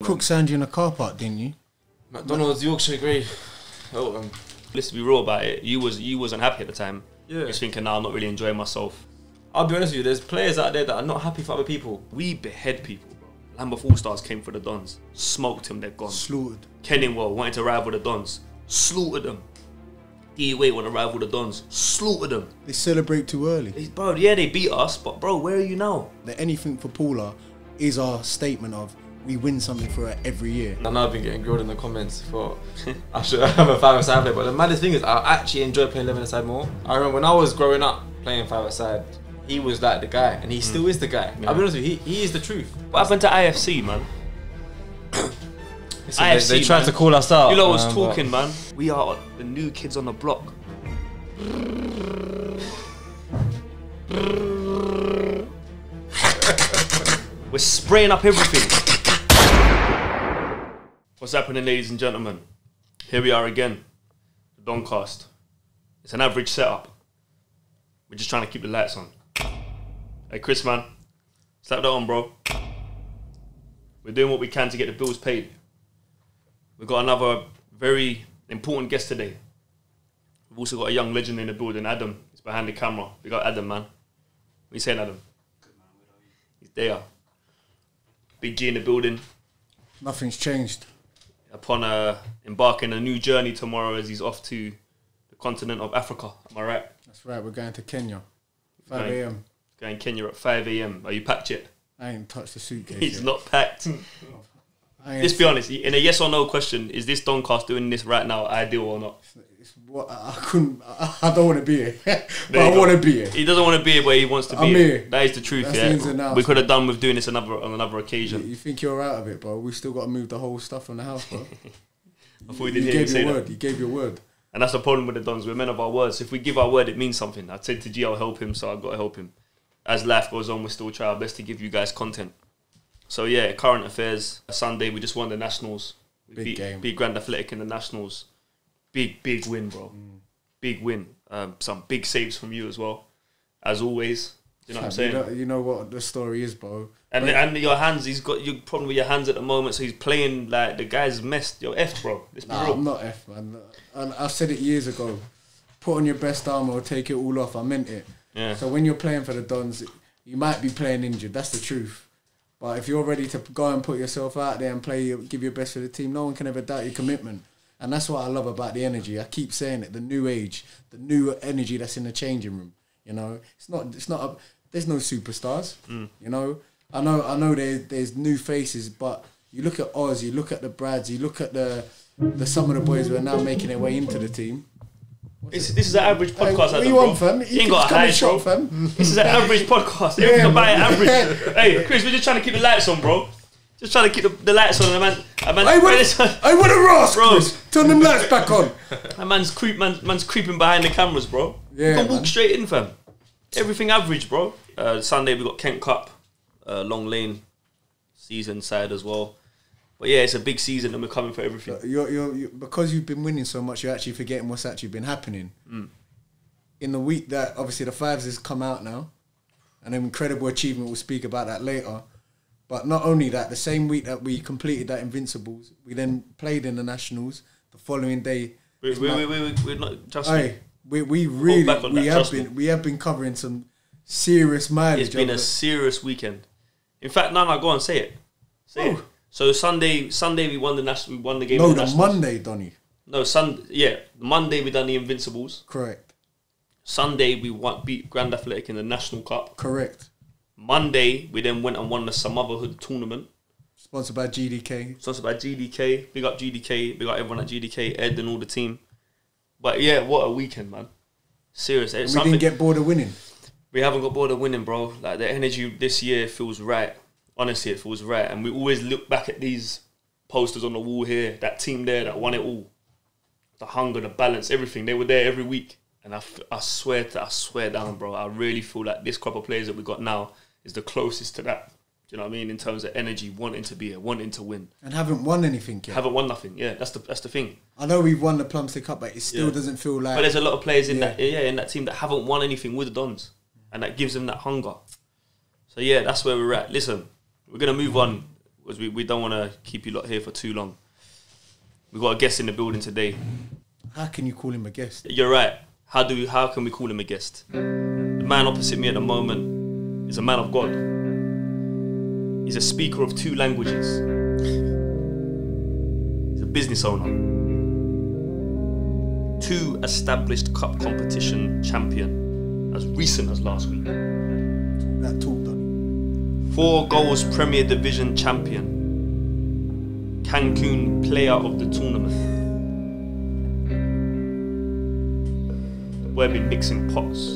Crook signed you in a car park, didn't you? McDonald's, Yorkshire Grey. Oh, Let's be real about it. You wasn't happy at the time. Yeah. You're thinking, nah, I'm not really enjoying myself. I'll be honest with you, there's players out there that are not happy for other people. We behead people, bro. Lambeth All-Stars came for the Dons. Smoked him, they're gone. Slaughtered. Kenningwell wanted to rival the Dons. Slaughtered them. DUA want to rival the Dons. Slaughtered them. They celebrate too early. Bro, yeah, they beat us, but bro, where are you now? The anything for Paula is our statement of we win something for her every year. I know I've been getting grilled in the comments for I should have a 5-a-side player, but the maddest thing is I actually enjoy playing 11-a-side more. I remember when I was growing up playing 5-a-side, he was like the guy, and he still is the guy. Yeah. I'll be honest with you, he is the truth. What happened to IFC, man? Listen, IFC, they tried man. to call us out. You lot was man, talking, man. We are the new kids on the block. We're spraying up everything. What's happening, ladies and gentlemen? Here we are again, the Doncast. It's an average setup. We're just trying to keep the lights on. Hey, Chris, man, slap that on, bro. We're doing what we can to get the bills paid. We've got another very important guest today. We've also got a young legend in the building, Adam. He's behind the camera. We got Adam, man. What are you saying, Adam? Good, man. Where are you? He's there. Big G in the building. Nothing's changed. Upon embarking a new journey tomorrow as he's off to the continent of Africa. Am I right? That's right, we're going to Kenya. 5 Going- a.m. Going Kenya at 5 a.m. Are you packed yet? I ain't touched the suitcase He's yet. not packed. I ain't Let's be honest. In a yes or no question, is this Doncast doing this right now ideal or not? It's what I couldn't. I don't want to be here, but There you I go. want to be here. He doesn't want to be here, but he wants to be I'm here. here. That is the truth, That's the ins and yeah. outs, We could have man. done with doing this on another occasion. You think you're out of it, bro? We still got to move the whole stuff from the house, bro. I thought we You didn't hear you gave say your that. word. You gave your word. And that's the problem with the Dons. We're men of our words. If we give our word, it means something. I said to G, I'll help him, so I've got to help him. As life goes on, we still try our best to give you guys content. So yeah, current affairs. Sunday, we just won the Nationals. We Big game. Beat Grand Athletic in the Nationals. Big win, bro. Big win. Some big saves from you as well. As always. You know what I'm saying? You know what the story is, bro. And your hands, he's got your problem with your hands at the moment, so he's playing like the guy's messed. You're F, bro. Let's be Nah, real. I'm not F, man. And I said it years ago. Put on your best armour or take it all off. I meant it. Yeah. So when you're playing for the Dons, you might be playing injured. That's the truth. But if you're ready to go and put yourself out there and play, give your best for the team, no one can ever doubt your commitment. And that's what I love about the energy. I keep saying it. The new age, the new energy that's in the changing room. You know, there's no superstars. You know, I know there's new faces, but you look at Oz, you look at the Brads, you look at the some of the boys who are now making their way into the team. This is an average podcast, what Adam, you bro. want, fam? You ain't got a high, bro. fam. This is an average podcast. Yeah, Everything about it man. average. Hey, Chris, we're just trying to keep the lights on, bro. Just trying to keep the lights on. I want a Ross, Bro. Chris. Turn them lights back on. man's creeping behind the cameras, bro. Yeah, you can man. walk straight in, fam. Everything average, bro. Sunday we got Kent Cup, Long Lane season side as well. But yeah, it's a big season and we're coming for everything. You're because you've been winning so much, you're actually forgetting what's actually been happening. In the week that obviously the Fives has come out now, an incredible achievement. We'll speak about that later. But not only that, the same week that we completed that Invincibles, we then played in the Nationals. The following day, We're not just. hey, we really back on that, trust me. we have been covering some serious mileage. It's been a serious weekend. In fact, no, go on, say it. Say it. Oh. So Sunday we won the national. We won the game. No, of the Nationals. Monday, Donny. No, Monday we done the Invincibles. Correct. Sunday we beat Grand Athletic in the National Cup. Correct. Monday we then went and won the Motherhood tournament. Sponsored by GDK. Sponsored by GDK. Big up GDK. Big up everyone at GDK. Ed and all the team. But yeah, what a weekend, man. Serious. And we didn't get bored of winning. We haven't got bored of winning, bro. Like the energy this year feels right. Honestly, it feels right. And we always look back at these posters on the wall here. That team there that won it all. The hunger, the balance, everything. They were there every week. And I swear down, bro. I really feel like this crop of players that we got now is the closest to that. Do you know what I mean? In terms of energy, wanting to be here, wanting to win. And haven't won anything yet. Haven't won nothing. Yeah, that's the thing. I know we've won the Plumstead Cup, but it still doesn't feel like... But there's a lot of players in Yeah. in that team that haven't won anything with the Dons. And that gives them that hunger. So yeah, that's where we're at. Listen, we're going to move on. because we don't want to keep you lot here for too long. We've got a guest in the building today. How can you call him a guest? You're right. How can we call him a guest? The man opposite me at the moment is a man of God. He's a speaker of 2 languages. He's a business owner. 2 established cup competition champion as recent as last week. That talk done. 4 goals Premier Division champion. Cancun player of the tournament. We've been mixing pots.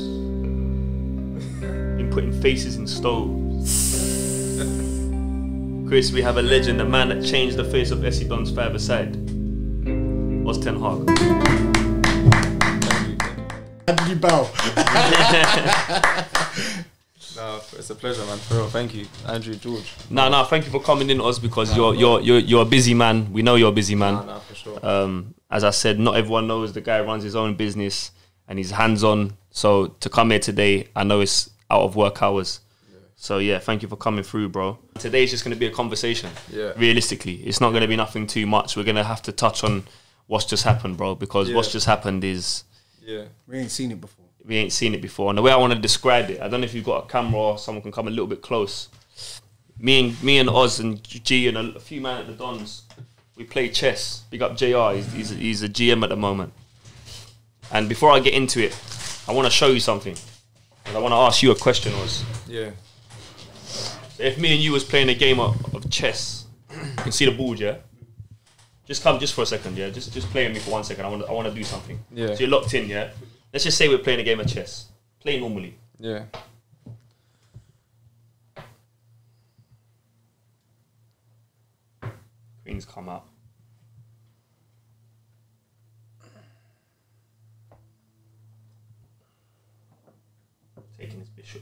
Been putting faces in stoves. Chris, we have a legend, a man that changed the face of SC Don's five-a-side. Oz Ten Hag. How did you bow? No, it's a pleasure, man. For real, thank you, Andrew, George. No, thank you for coming in, Oz, because you're a busy man. We know you're a busy man. No, for sure. As I said, not everyone knows the guy runs his own business and he's hands-on. So to come here today, I know it's out of work hours. Yeah. So yeah, thank you for coming through, bro. Today's just going to be a conversation. Yeah. Realistically, it's not going to be nothing too much. We're going to have to touch on what's just happened, bro, because what's just happened is... Yeah, we ain't seen it before. And the way I want to describe it, I don't know if you've got a camera or someone can come a little bit close. Me and Oz and G and a few man at the Dons, we play chess. Big up JR, he's a GM at the moment. And before I get into it, I want to show you something. And I want to ask you a question, Oz. Yeah. So if me and you was playing a game of chess, you can see the board, yeah? Just come just for a second, yeah? Just play with me for 1 second. I want to do something. Yeah. So you're locked in, yeah? Let's just say we're playing a game of chess. Play normally. Yeah. Queen's come out. Taking his bishop.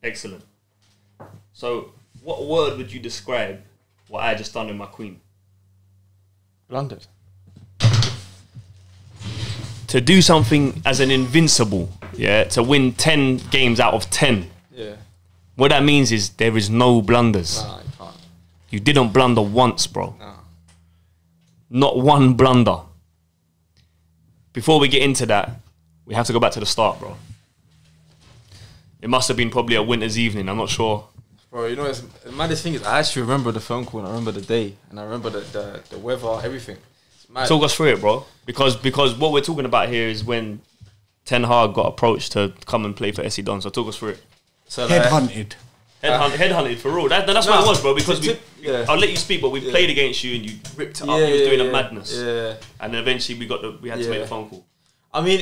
Excellent. So, what word would you describe what I just done with my queen? Blundered. To do something as an invincible, yeah, to win 10 games out of 10. Yeah. What that means is there is no blunders. Nah, you can't. You didn't blunder once, bro. Nah. Not one blunder. Before we get into that, we have to go back to the start, bro. It must have been probably a winter's evening, I'm not sure. Bro, you know, the maddest thing is I actually remember the phone call and I remember the day and I remember the weather, everything. Talk us through it, bro. Because what we're talking about here is when Ten Hag got approached to come and play for SC Don. So talk us through it. So Headhunted. Headhunted for real. That's what it was, bro. Because I'll let you speak, but we played against you and you ripped it up. You was doing a madness. Yeah. And then eventually we had to make the phone call. I mean,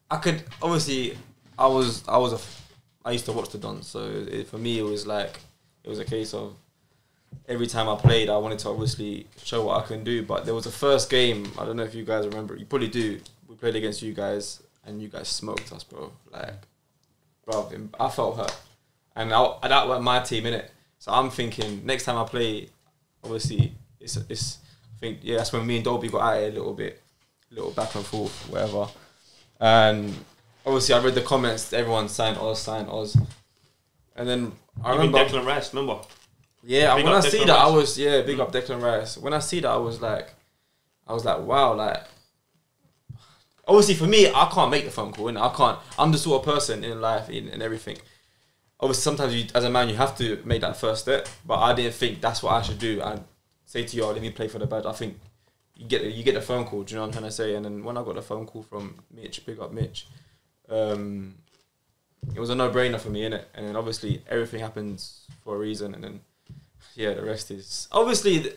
I could obviously. I used to watch the Dons, so for me it was a case of every time I played, I wanted to obviously show what I can do. But there was a first game, I don't know if you guys remember, you probably do. We played against you guys, and you guys smoked us, bro. Bro, I felt hurt, and that was my team, innit? So I'm thinking next time I play, obviously it's I think that's when me and Dolby got at it a little back and forth, whatever, and. Obviously, I read the comments. Everyone signed Oz. And then I remember Declan Rice. Remember? Yeah, when I see that, I was big up Declan Rice. When I see that, I was like, wow, like. Obviously, for me, I can't make the phone call, and I can't. I'm the sort of person in life and everything. Obviously, sometimes you, as a man, you have to make that first step. But I didn't think that's what I should do. I'd say to you, let me play for the badge. I think you get the phone call. Do you know what I'm trying to say? And then when I got the phone call from Mitch, big up Mitch. It was a no-brainer for me, innit? And then obviously everything happens for a reason, and then the rest is obviously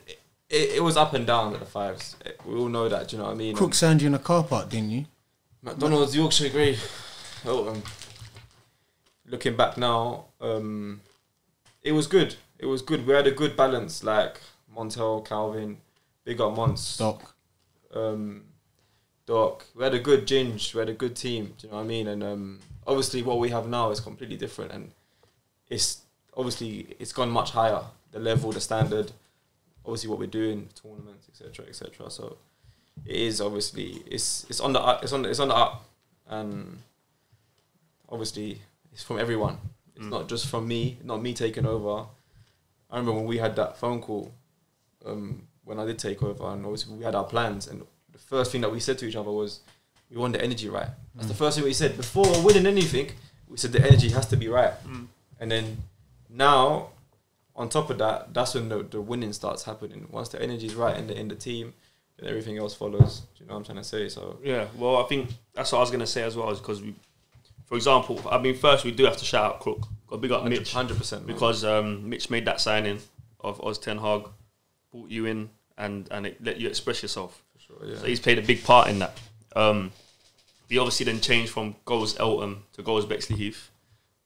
it was up and down at the Fives. We all know that. Do you know what I mean? Crook signed you in a car park, didn't you? McDonald's, Yorkshire Grey. Looking back now, it was good. It was good. We had a good balance, like Montel, Calvin, big up Mons, Doc. We had a good ginge. We had a good team. Do you know what I mean? And obviously, what we have now is completely different, and it's gone much higher. The level, the standard, obviously what we're doing, tournaments, etc., etc. So it is obviously it's on the up. It's on the up, and obviously it's from everyone. It's not just from me, not me taking over. I remember when we had that phone call, when I did take over, and obviously we had our plans, and the first thing that we said to each other was, we want the energy right. That's the first thing we said. Before winning anything, we said the energy has to be right. And then now, on top of that, that's when the winning starts happening. Once the energy is right in the team, then everything else follows. Do you know what I'm trying to say? So yeah, well, I think that's what I was going to say as well, is because we, for example, I mean, first we do have to shout out Crook. Got to big up Mitch. 100%. Because Mitch made that signing of Oz Ten Hag, brought you in and it let you express yourself. For sure, yeah. So he's played a big part in that. We obviously then changed from goals Eltham to goals Bexley Heath.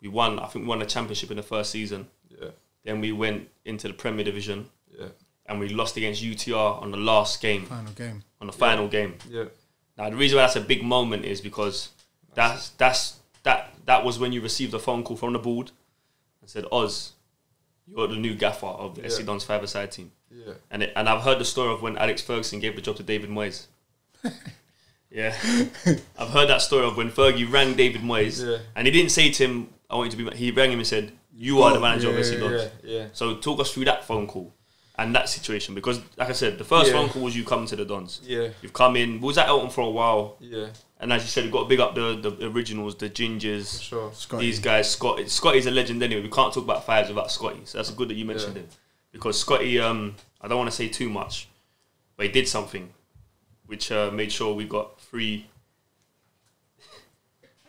I think we won the championship in the first season. Yeah. Then we went into the Premier Division. Yeah. And we lost against UTR on the last game. On the final game. Yeah. Now the reason why that's a big moment is because that was when you received a phone call from the board and said, Oz, you're the new gaffer of the SC Dons five-a-side team. Yeah. And I've heard the story of when Alex Ferguson gave the job to David Moyes. Yeah. I've heard that story of when Fergie rang David Moyes and he didn't say to him, I want you to be, he rang him and said, you are the manager of SC Dons. Yeah. So talk us through that phone call and that situation, because like I said, the first phone call was you coming to the Dons. Yeah. You've come in, we was at Elton for a while. Yeah. And as you said, you've got to big up the originals, the Gingers, Sure. these guys. Scotty's a legend anyway. We can't talk about fives without Scotty. So that's good that you mentioned him. Because Scotty, I don't want to say too much, but he did something which made sure we got 3.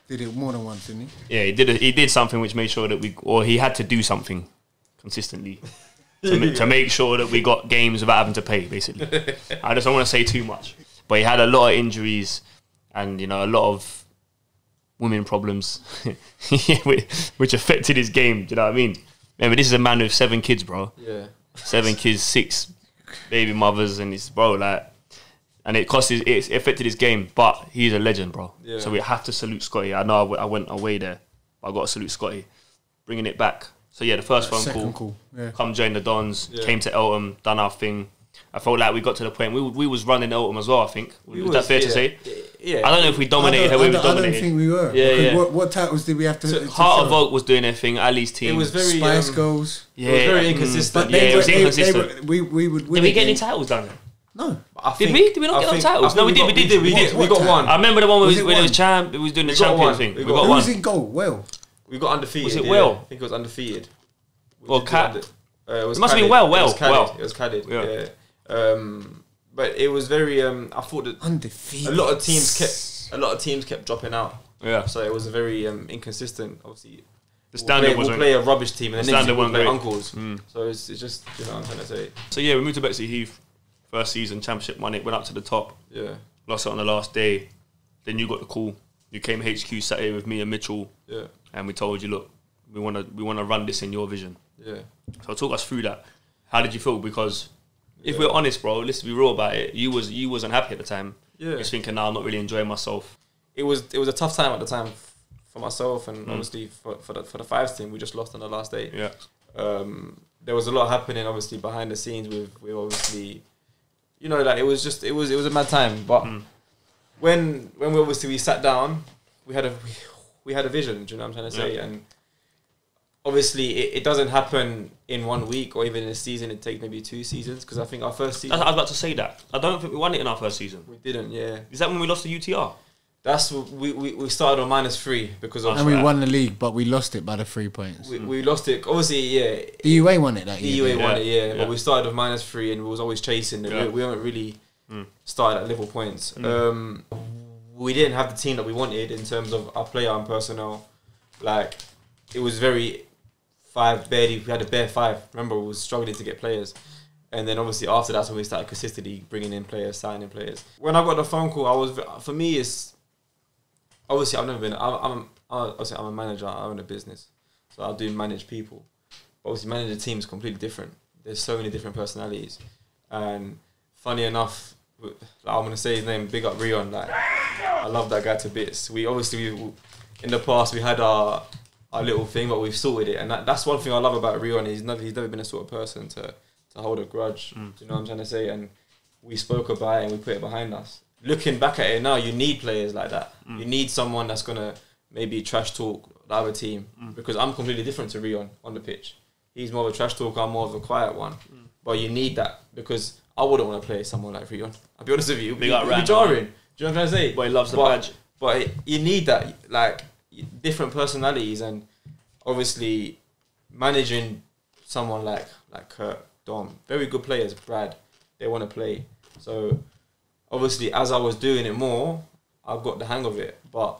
Did it more than once, didn't he? Yeah, he did something which made sure that he had to do something consistently to make sure that we got games without having to pay, basically. I just don't want to say too much. But he had a lot of injuries and, a lot of women problems which affected his game. Do you know what I mean? Remember, this is a man with 7 kids, bro. Yeah. 7 kids, 6 baby mothers, and it's, bro, like... And it affected his game, but he's a legend, bro. Yeah. So we have to salute Scotty. I know I went away there, but I got to salute Scotty, bringing it back. So yeah, the first phone call. Yeah. Come join the Dons. Yeah. Came to Eltham, done our thing. I felt like we got to the point we was running Eltham as well. I think was that fair to say? Yeah. I don't know if we dominated. I don't think we were. Yeah. What titles did we have to? So Heart of Oak was doing their thing. Ali's team. It was very Spice Girls. Yeah, it was very inconsistent. It was inconsistent. We would win. Did we get any titles done? No. Did we not get no titles? No, we did. We got one. I remember the one when it was doing the champion thing. We got one. Who was in goal? Well, we got undefeated. Was it Well? I think it was undefeated. Or Cat? It must have been Well. It was Cadid. Yeah. But it was very. I thought that undefeated. A lot of teams kept dropping out. Yeah. So it was a very inconsistent. Obviously, the standard we'll play a rubbish team and then we'll play uncles. Mm. So it's just what I'm trying to say. So yeah, we moved to Bexley Heath. First season, championship won it, went up to the top. Yeah. Lost it on the last day. Then you got the call. You came HQ Saturday with me and Mitchell. Yeah. And we told you, look, we wanna run this in your vision. Yeah. So talk us through that. How did you feel? Because if we're honest, bro, let's be real about it. You wasn't happy at the time. Yeah. You was thinking, nah, I'm not really enjoying myself. It was a tough time at the time for myself and obviously for the fives team. We just lost on the last day. Yeah. There was a lot happening obviously behind the scenes with obviously. Like it was a mad time. But when we sat down, we had a vision. Do you know what I'm trying to say? And obviously, it doesn't happen in 1 week or even in a season. It takes maybe 2 seasons because I think our first season. I was about to say that. I don't think we won it in our first season. We didn't. Yeah. Is that when we lost to UTR? That's we started on -3 because of. And we won the league, but we lost it by the 3 points. We lost it. Obviously, yeah. The UA won it that year. The UA won it, yeah. But we started with -3 and we was always chasing it. Yeah. We weren't really started at level points. We didn't have the team that we wanted in terms of our player and personnel. Like, it was very 5 barely. We had a bare 5. Remember, we was struggling to get players. And then obviously after that's when we started consistently bringing in players, signing players. When I got the phone call, for me it's. Obviously, I've never been. I'm a manager. I own a business, so I do manage people. But obviously, managing a team is completely different. There's so many different personalities, and funny enough, I'm gonna say his name. Big up Rion. Like, I love that guy to bits. We in the past we had our little thing, but we've sorted it, and that's one thing I love about Rion. He's never been a sort of person to hold a grudge. Do you know what I'm trying to say? And we spoke about it and we put it behind us. Looking back at it now, you need players like that. You need someone that's gonna maybe trash talk the other team because I'm completely different to Rion on the pitch. He's more of a trash talker, I'm more of a quiet one. But you need that because I wouldn't want to play someone like Rion. I'll be honest with you, it'd be jarring. Do you know what I'm trying to say? But he loves the badge. But you need that, like, different personalities and obviously managing someone like Kurt, Dom, very good players, Brad, they want to play. So obviously as I was doing it more, I've got the hang of it. But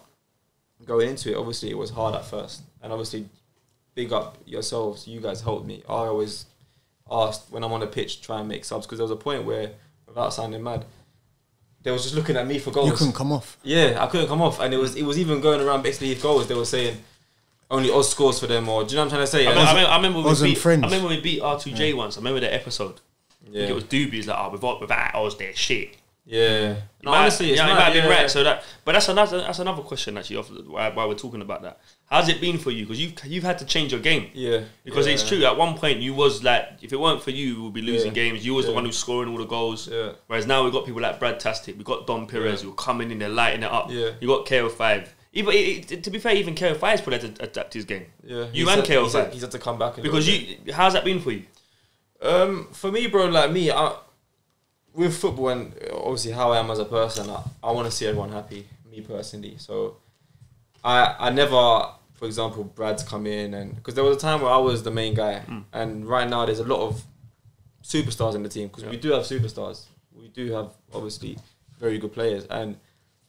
going into it, obviously it was hard at first. And obviously big up yourselves, you guys helped me. I always asked when I'm on the pitch, try and make subs because there was a point where, without sounding mad, they was just looking at me for goals. You couldn't come off. Yeah, I couldn't come off, and it was even going around basically his goals. They were saying only Oz scores for them, or do you know what I'm trying to say? I remember when we beat R2J once. I remember that episode. Yeah. I think it was Doobie's like, without Oz, they're shit. Yeah. No, honestly, it's you mad, might have been right. So but that's another question actually. Why we're talking about that? How's it been for you? Because you've had to change your game. Yeah. Because it's true. At one point, you was like, if it weren't for you, we would be losing games. You was the one who's scoring all the goals. Yeah. Whereas now we've got people like Brad Tastic, we've got Don Perez who are coming in, they're lighting it up. Yeah. You got KO5. Even to be fair, even KO5's probably had to adapt his game. Yeah. You and KO5. He's had to come back. Because how's that been for you? For me, bro, like me, with football and obviously how I am as a person, I want to see everyone happy, me personally. So I never, for example, Brad's come in, and because there was a time where I was the main guy, and right now there's a lot of superstars in the team because we do have superstars. We do have obviously very good players, and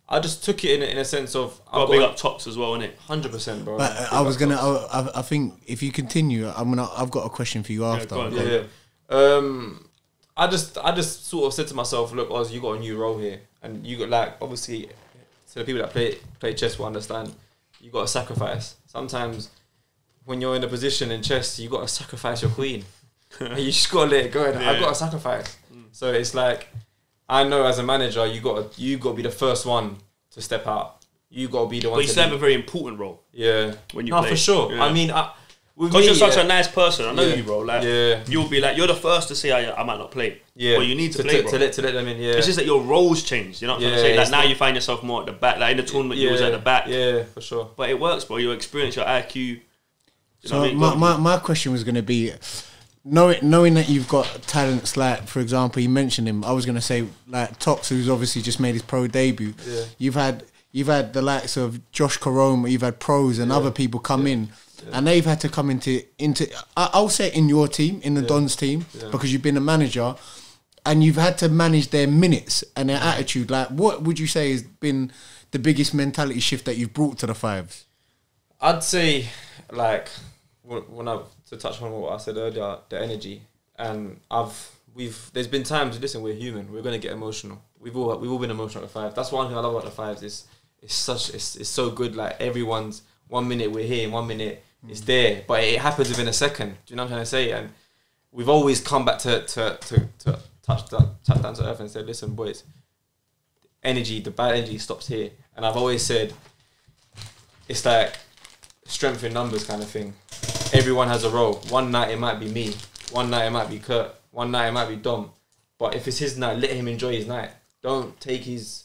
I just took it in a sense of Got to big up Tops as well, innit? 100%, bro. But I think if you continue, I've got a question for you after. go on. Yeah. I just sort of said to myself, look, Oz, you got a new role here, and you got, like, obviously, so the people that play chess will understand. You got to sacrifice. Sometimes when you're in a position in chess, you got to sacrifice your queen. And you just got to let it go. And I've got to sacrifice. So it's like, I know as a manager, you got to be the first one to step out. You got to be the one. But you still have a very important role. Yeah. When you play. play. For sure. Yeah. I mean, because you're such a nice person, I know you, bro. Like, yeah. You'll be like, you're the first to say I might not play. Yeah. But you need to play, bro. To let them in, yeah. It's just that your roles change, you know what I'm saying? Like now you find yourself more at the back. Like in the tournament, you was at the back. Yeah, for sure. But it works, bro. Your experience, your IQ. You so my question was going to be, knowing that you've got talents like, for example, you mentioned him. I was going to say like Tox, who's obviously just made his pro debut. Yeah. You've had the likes of Josh Carome, you've had pros and other people come in. Yeah. And they've had to come into I'll say in your team, in the Dons team, because you've been a manager and you've had to manage their minutes and their attitude. Like, what would you say has been the biggest mentality shift that you've brought to the Fives? I'd say, like, to touch on what I said earlier, the energy. And there's been times, listen, we're human, we're going to get emotional. We've all been emotional at the Fives. That's one thing I love about the Fives, it's so good. Like, everyone's, 1 minute we're here, 1 minute it's there, but it happens within a second. Do you know what I'm trying to say? And we've always come back to touch down to earth and said, listen, boys, the bad energy stops here. And I've always said, it's like strength in numbers kind of thing. Everyone has a role. One night it might be me, one night it might be Kurt, one night it might be Dom. But if it's his night, let him enjoy his night. Don't take his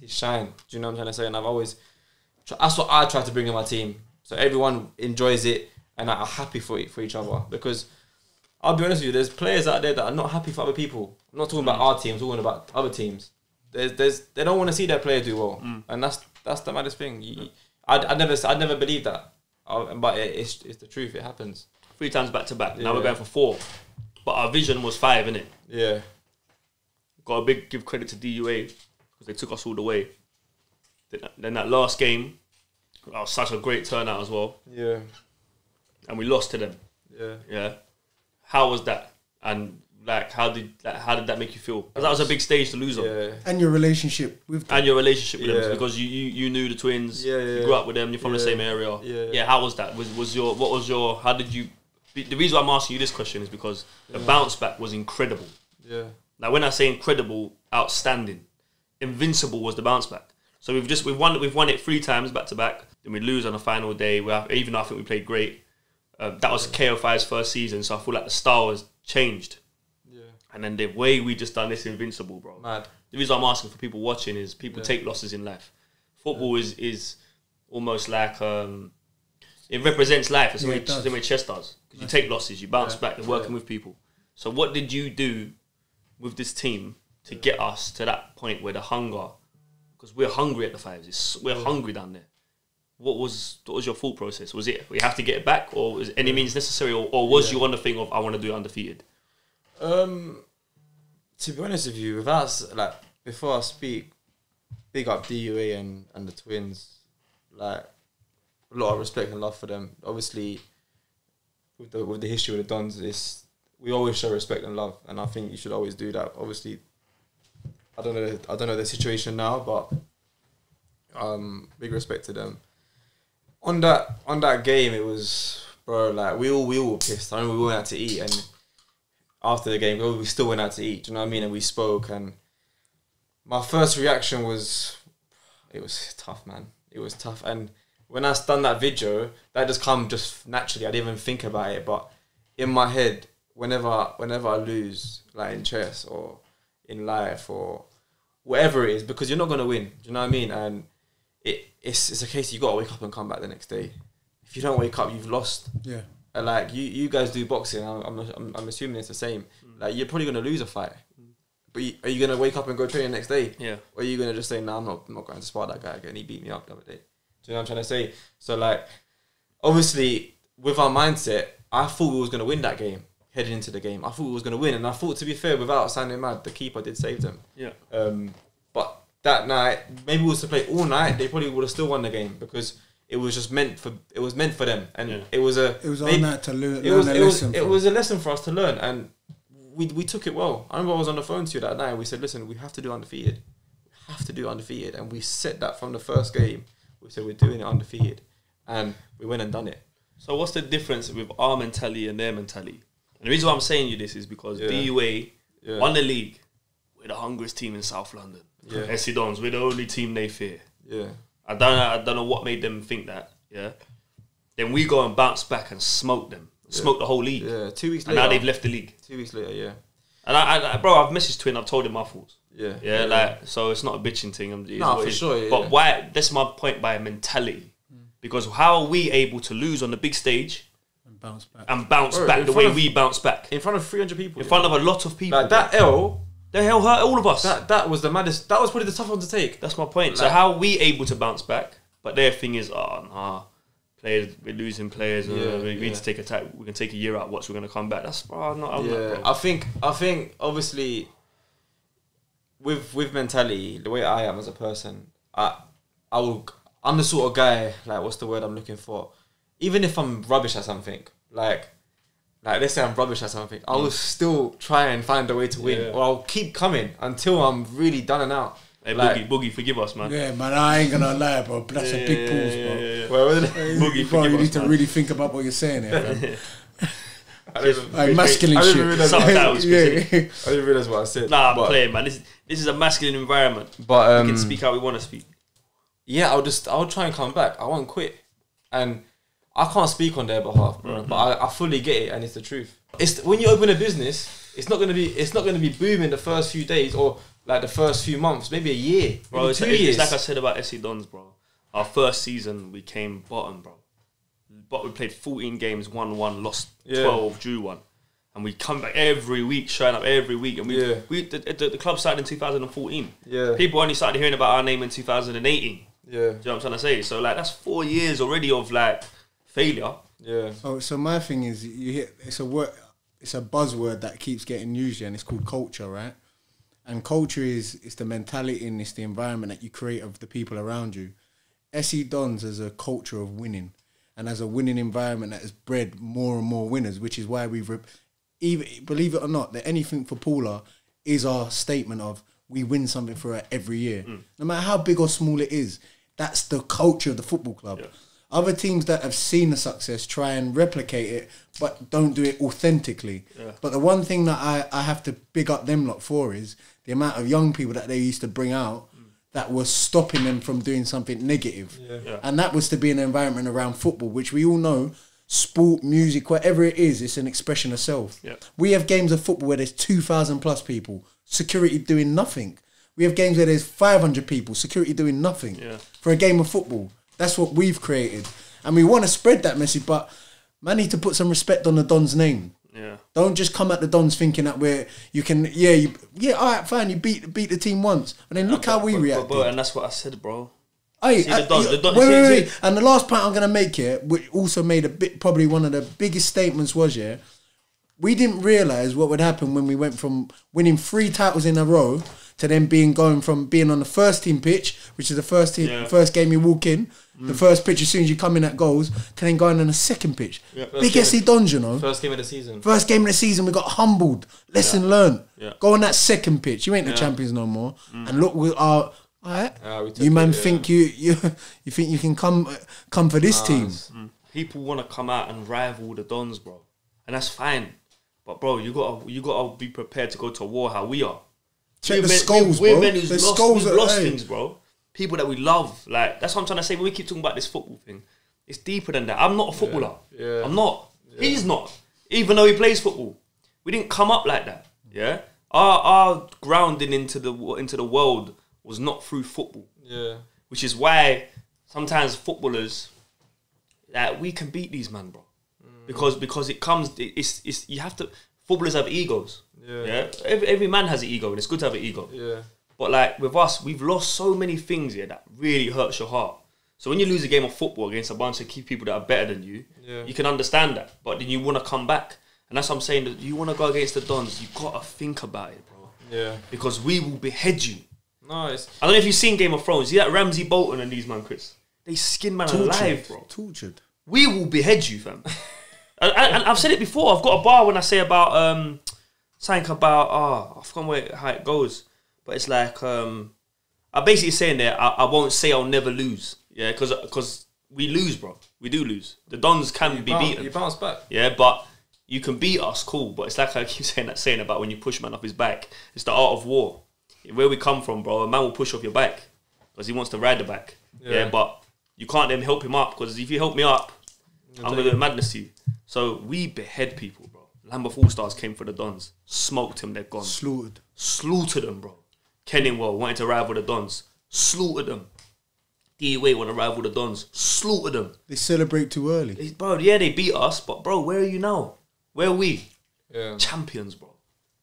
shine. Do you know what I'm trying to say? And that's what I try to bring in my team. So everyone enjoys it and are happy for each other. Because I'll be honest with you, there's players out there that are not happy for other people. I'm not talking about our team, I'm talking about other teams. They don't want to see their player do well. And that's the maddest thing. I'd never believe that. But it's the truth, it happens. 3 times back to back. Now we're going for 4. But our vision was 5, innit? Yeah. Got to give credit to DUA because they took us all the way. Then that last game, that was such a great turnout as well. Yeah. And we lost to them. Yeah. Yeah. How was that? And like, how did that make you feel? Because that was a big stage to lose on. Yeah. And your relationship with them. And your relationship with them, because you knew the twins. Yeah. You grew up with them. You're from the same area. Yeah. How was that? How did you? The reason why I'm asking you this question is because the bounce back was incredible. Yeah. Now, when I say incredible, outstanding, invincible was the bounce back. So we've won it 3 times back to back. Then we lose on the final day. Even though I think we played great, that was KO5's first season. So I feel like the style has changed. Yeah. And then the way we just done this invincible, bro. Mad. The reason I'm asking for people watching is people take losses in life. Football is almost like It represents life. It's Yeah, the it does. way chess does. Because you take losses, you bounce back, you're working with people. So what did you do with this team to get us to that point where the hunger, because we're hungry at the Fives, we're hungry down there. What was your thought process? Was it we have to get it back, or was any means necessary, or was you on the thing of I want to do it undefeated? To be honest with you, without like before I speak, big up DUA and the twins, like a lot of respect and love for them. Obviously, with the history with the Dons, we always show respect and love, and I think you should always do that. Obviously, I don't know the situation now, but big respect to them. On that game, it was, bro, like we all were pissed. I mean, we went out to eat, and after the game, we still went out to eat. Do you know what I mean? And we spoke, and my first reaction was, it was tough, man. It was tough, and when I done that video, that just come just naturally. I didn't even think about it, but in my head, whenever I lose, like in chess or in life or whatever it is, because you're not gonna win. Do you know what I mean? And it's a case you gotta wake up and come back the next day. If you don't wake up, you've lost. Yeah. And like you guys do boxing, I'm assuming it's the same. Like you're probably gonna lose a fight, but are you gonna wake up and go train the next day? Yeah. Or are you gonna just say, nah, I'm not going to spar that guy again. He beat me up the other day. Do you know what I'm trying to say? So like, obviously with our mindset, I thought we was gonna win that game. Heading into the game, I thought we was gonna win, and I thought, to be fair, without sounding mad, the keeper did save them. Yeah. But that night, maybe we was to play all night, they probably would have still won the game because it was just meant for them, and it was our night to learn a lesson. It was a lesson for us to learn, and we took it well. I remember I was on the phone to you that night. And we said, listen, we have to do undefeated. We have to do undefeated, and we said that from the first game. We said we're doing it undefeated, and we went and done it. So what's the difference with our mentality and their mentality? And the reason why I'm saying you this is because DUA won the league. We're the hungriest team in South London. Yeah. SC Dons, we're the only team they fear. Yeah. I don't know what made them think that. Yeah. Then we go and bounce back and smoke them. Smoke the whole league. Yeah. 2 weeks and later. now they've left the league. 2 weeks later, yeah. And I bro, I've messaged Twin, I've told him my thoughts. Yeah. Yeah, like, so it's not a bitching thing. No, for sure, yeah. But why, that's my point by mentality. Because how are we able to lose on the big stage and bounce back the way we bounce back? In front of 300 people. In front of a lot of people. Like that L... The hell hurt all of us. That was the maddest. That was probably the tough one to take. That's my point. Like, so how are we able to bounce back? But their thing is, players, we're losing players. We need to take a time. We can take a year out. We're going to come back. That's I'm not, bro. I think obviously with mentality, the way I am as a person, I'm the sort of guy, like, what's the word I'm looking for? Even if I'm rubbish at something, like let's say I'm rubbish at something, I will still try and find a way to win, or I'll keep coming until I'm really done and out. Hey, Boogie, forgive us, man. Yeah, man, I ain't gonna lie, bro. That's a big pause, bro. Boogie, bro, you need to man. really think about what you're saying here, I masculine shit. Subtitles, I didn't realise what I said. Nah, I'm playing, man. This is a masculine environment. But we can speak how we want to speak. Yeah, I'll try and come back. I won't quit, and I can't speak on their behalf, bro. But I fully get it, and it's the truth. It's when you open a business, it's not gonna be booming the first few days or like the first few months, maybe a year, bro. maybe 2 years. It's like I said about SC Dons, bro. Our first season, we came bottom, bro. But we played 14 games, won 1, lost 12, drew 1. And we come back every week, showing up every week. And the club started in 2014. Yeah. People only started hearing about our name in 2018. Yeah. Do you know what I'm trying to say? So, like, that's 4 years already of, like, failure. Yeah. So my thing is, you hear it's a buzzword that keeps getting used, and it's called culture, right? And culture is the mentality and it's the environment that you create of the people around you. SC Dons is a culture of winning, and as a winning environment that has bred more and more winners, which is why even believe it or not, that anything for Paula is our statement of we win something for her every year, no matter how big or small it is. That's the culture of the football club. Yeah. Other teams that have seen the success try and replicate it, but don't do it authentically. Yeah. But the one thing that I have to big up them lot for is the amount of young people that they used to bring out that was stopping them from doing something negative. Yeah. Yeah. And that was to be an environment around football, which we all know, sport, music, whatever it is, it's an expression of self. Yeah. We have games of football where there's 2,000 plus people, security doing nothing. We have games where there's 500 people, security doing nothing for a game of football. That's what we've created. and we want to spread that message, but man need to put some respect on the Don's name. Yeah. Don't just come at the Dons thinking that all right, fine, you beat the team once, and then look how we reacted. But, and that's what I said, bro. Hey, See, the Dons, wait. And the last point I'm gonna make here, which also made a bit, probably one of the biggest statements was, we didn't realise what would happen when we went from winning 3 titles in a row to then going from being on the first team pitch, which is the first game you walk in, the first pitch as soon as you come in at goals, to then going on the second pitch. Yeah. Big SC Dons, you know. First game of the season. First game of the season, we got humbled. Lesson learned. Yeah. Go on that second pitch. You ain't the champions no more. And look, we are. All right. Think you think you can come for this team? People want to come out and rival the Dons, bro, and that's fine. But bro, you gotta be prepared to go to war how we are. Check the skulls, bro. We're men who's lost things, bro. People that we love, like that's what I'm trying to say. When we keep talking about this football thing, it's deeper than that. I'm not a footballer. Yeah. I'm not. Yeah. He's not. Even though he plays football, we didn't come up like that. Yeah, our grounding into the world was not through football. Yeah, which is why sometimes footballers, like, we can beat these man, bro, because it comes. It's you have to. Footballers have egos. Yeah. Every man has an ego, and it's good to have an ego. Yeah. But like with us, we've lost so many things here that really hurts your heart. So when you lose a game of football against a bunch of key people that are better than you, you can understand that. But then you want to come back, and that's what I'm saying. That you want to go against the Dons, you gotta think about it, bro. Yeah. Because we will behead you. Nice. I don't know if you've seen Game of Thrones. See that Ramsay Bolton and these man, Chris? They skin man alive, bro. Tortured. We will behead you, fam. and I've said it before. I've got a bar when I say about something about I forgot how it goes, but it's like I'm basically saying there I won't say I'll never lose. Yeah, because we lose, bro. We do lose. The Dons can be beaten. You bounce back. Yeah, but you can beat us, cool. But it's like I keep saying about when you push a man off his back. It's the art of war. Where we come from, bro, a man will push off your back because he wants to ride the back. Yeah, but you can't then help him up because if you help me up, I'm going to do madness to you. So we behead people, bro. Lambeth All-Stars came for the Dons. Smoked him, they're gone. Slaughtered them, bro. Kenningwell wanted to rival the Dons. Slaughtered them. DUA want to rival the Dons. Slaughtered them. They celebrate too early. Bro, yeah, they beat us, but bro, where are you now? Where are we? Yeah. Champions, bro.